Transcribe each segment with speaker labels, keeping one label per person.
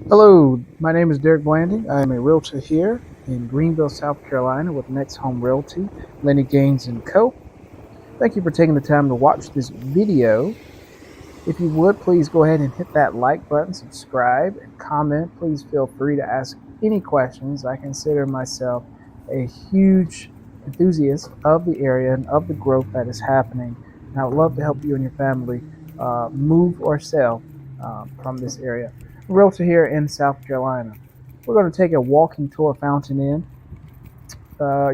Speaker 1: Hello, my name is Derek Blanding. I am a realtor here in Greenville, South Carolina with Next Home Realty, Lenny Gaines & Co. Thank you for taking the time to watch this video. If you would, please go ahead and hit that like button, subscribe, and comment. Please feel free to ask any questions. I consider myself a huge enthusiast of the area and of the growth that is happening. And I would love to help you and your family move or sell from this area. Realtor here in South Carolina. We're going to take a walking tour of Fountain Inn.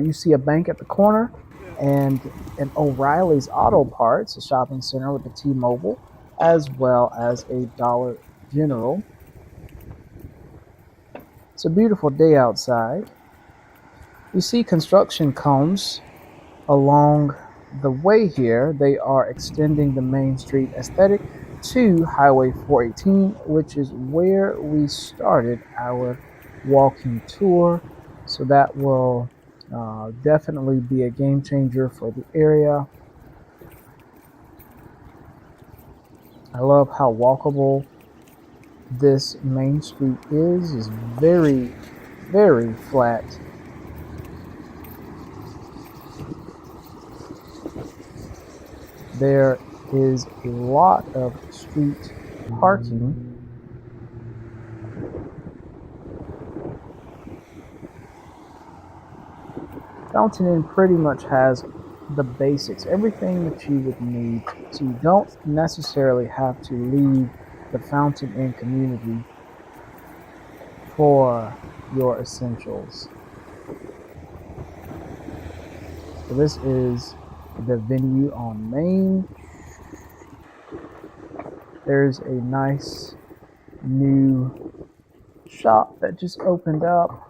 Speaker 1: You see a bank at the corner and an O'Reilly's Auto Parts, a shopping center with a T-Mobile, as well as a Dollar General. It's a beautiful day outside. You see construction cones along the way here. They are extending the Main Street aesthetic to Highway 418, which is where we started our walking tour. So that will definitely be a game changer for the area. I love how walkable this Main Street is. It's very, very flat. There is a lot of street parking. Fountain Inn pretty much has the basics, everything that you would need. So you don't necessarily have to leave the Fountain Inn community for your essentials. So this is the venue on Main. There's a nice new shop that just opened up.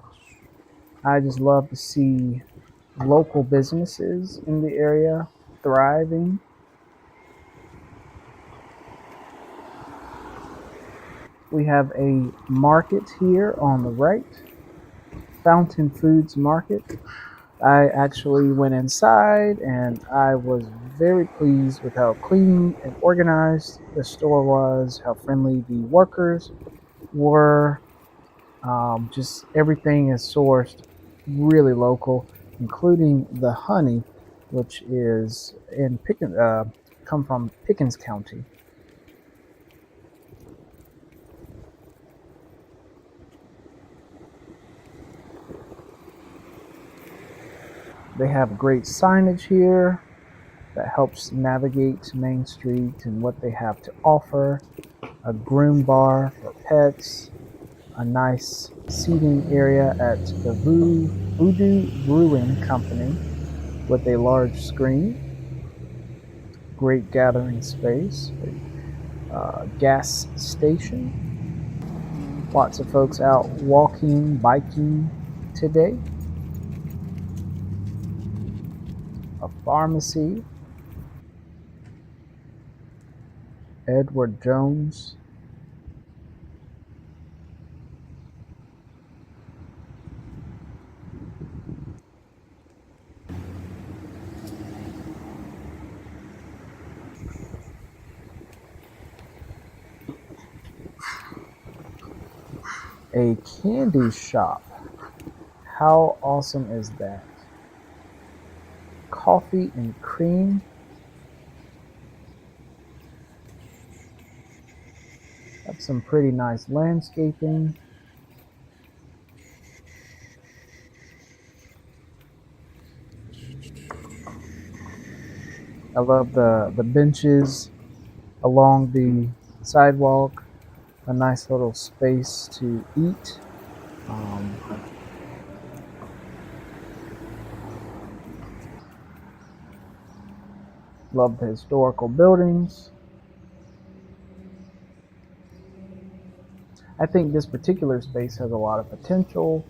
Speaker 1: I just love to see local businesses in the area thriving. We have a market here on the right, Fountain Foods Market. I actually went inside and I was very pleased with how clean and organized the store was, how friendly the workers were. Just everything is sourced really local, including the honey, which is in come from Pickens County. They have great signage here that helps navigate Main Street and what they have to offer. A groom bar for pets, a nice seating area at the Voodoo Brewing Company with a large screen, great gathering space, a gas station. Lots of folks out walking, biking today. A pharmacy, Edward Jones. A candy shop. How awesome is that? Coffee and cream. Have some pretty nice landscaping. I love the benches along the sidewalk. A nice little space to eat. Love the historical buildings. I think this particular space has a lot of potential.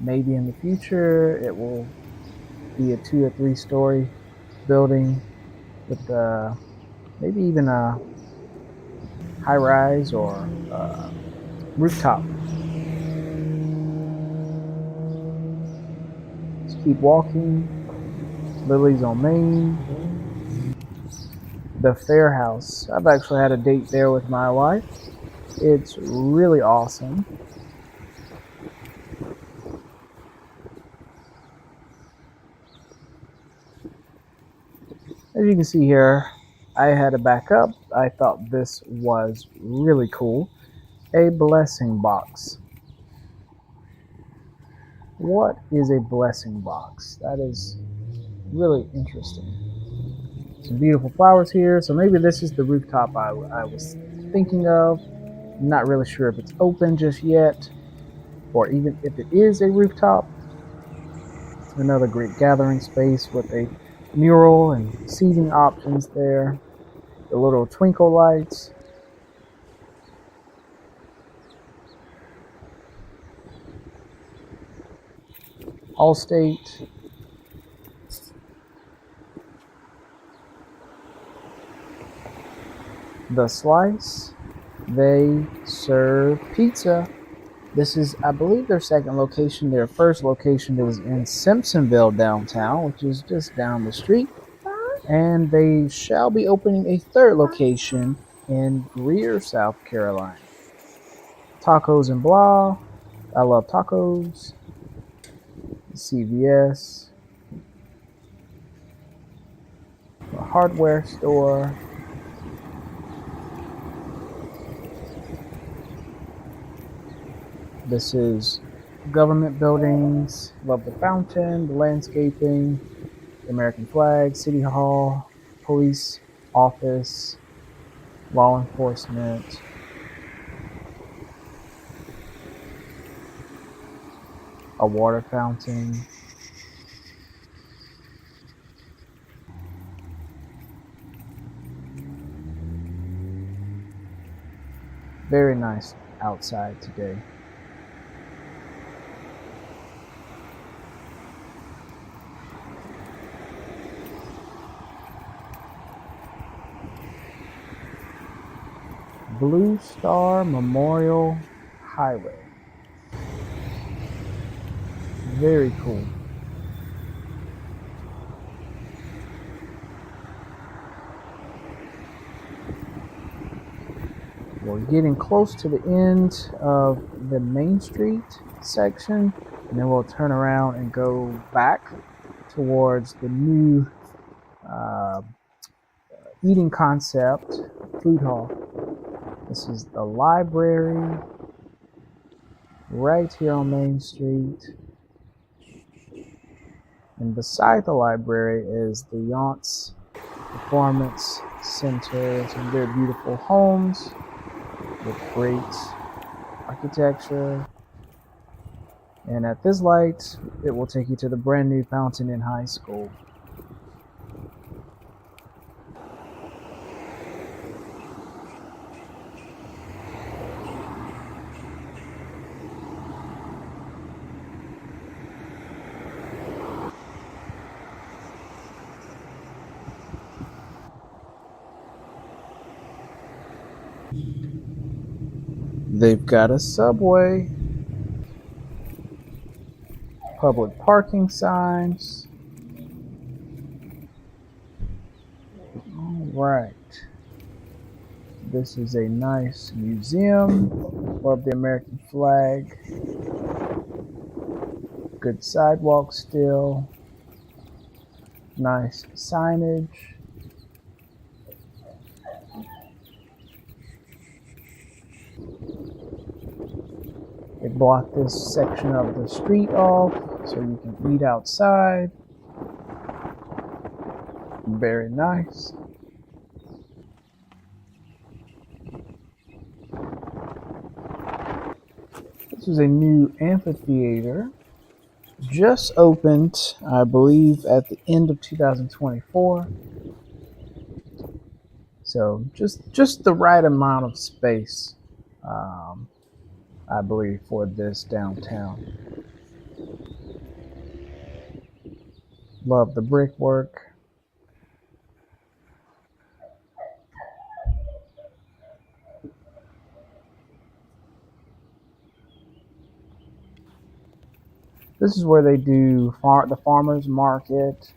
Speaker 1: Maybe in the future it will be a 2 or 3 story building with maybe even a high rise or rooftop. Let's keep walking. Lily's on Main. The Fair House. I've actually had a date there with my wife. It's really awesome. As you can see here, I had to back up. I thought this was really cool. A blessing box. What is a blessing box? That is really interesting. Some beautiful flowers here. So maybe this is the rooftop I was thinking of. I'm not really sure if it's open just yet, or even if it is a rooftop. Another great gathering space with a mural and seating options there. The little twinkle lights. Allstate. The Slice. They serve pizza. This is, I believe, their second location. Their first location was in Simpsonville downtown, which is just down the street. And they shall be opening a third location in Greer, South Carolina. Tacos and Blah. I love tacos. CVS. A hardware store. This is government buildings. Love the fountain, the landscaping, the American flag, City Hall, police office, law enforcement. A water fountain. Very nice outside today. Blue Star Memorial Highway. Very cool. We're getting close to the end of the Main Street section, and then we'll turn around and go back towards the new eating concept food hall. This is the library right here on Main Street. And beside the library is the Yance Performance Center. Some very beautiful homes with great architecture. And at this light, it will take you to the brand new Fountain Inn High School. They've got a subway, public parking signs. All right. This is a nice museum. Love the American flag. Good sidewalk still. Nice signage. They blocked this section of the street off so you can eat outside. Very nice. This is a new amphitheater. Just opened, I believe, at the end of 2024. So just the right amount of space, I believe, for this downtown. Love the brickwork. This is where they do the farmers market.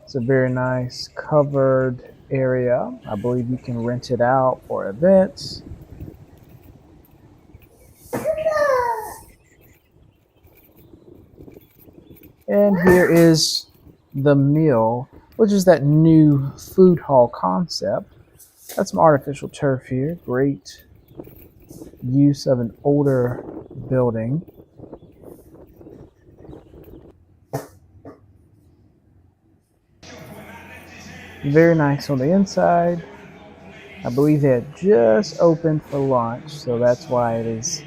Speaker 1: It's a very nice covered area. I believe you can rent it out for events. And here is the mill, which is that new food hall concept. Got some artificial turf here. Great use of an older building. Very nice on the inside. I believe they had just opened for lunch, so that's why it is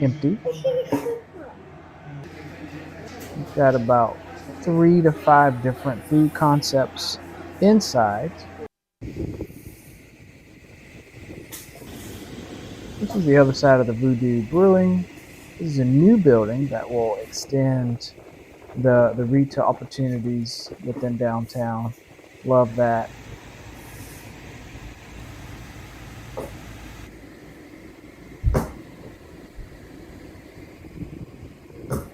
Speaker 1: empty. We've got about 3 to 5 different food concepts inside. This is the other side of the Voodoo Brewing. This is a new building that will extend the retail opportunities within downtown. Love that.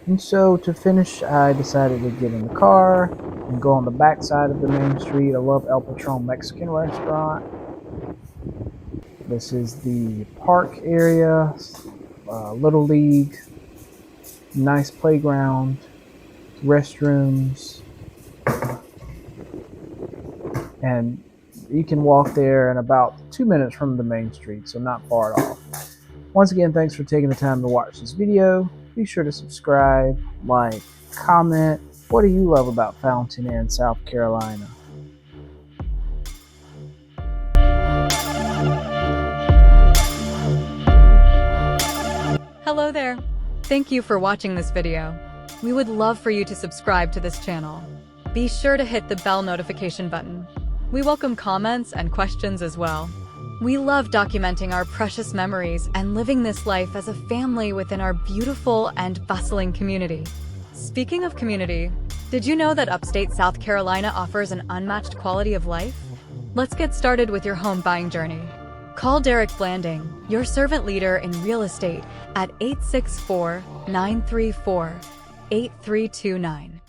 Speaker 1: And so to finish, I decided to get in the car and go on the back side of the main street. I love El Patron Mexican restaurant. This is the park area, Little League, nice playground, restrooms, and you can walk there in about 2 minutes from the main street, so not far at all. Once again, thanks for taking the time to watch this video. Be sure to subscribe, like, comment. What do you love about Fountain Inn, South Carolina?
Speaker 2: Hello there. Thank you for watching this video. We would love for you to subscribe to this channel. Be sure to hit the bell notification button. We welcome comments and questions as well. We love documenting our precious memories and living this life as a family within our beautiful and bustling community. Speaking of community, did you know that upstate South Carolina offers an unmatched quality of life? Let's get started with your home buying journey. Call Derek Blanding, your servant leader in real estate, at 864-934-8329.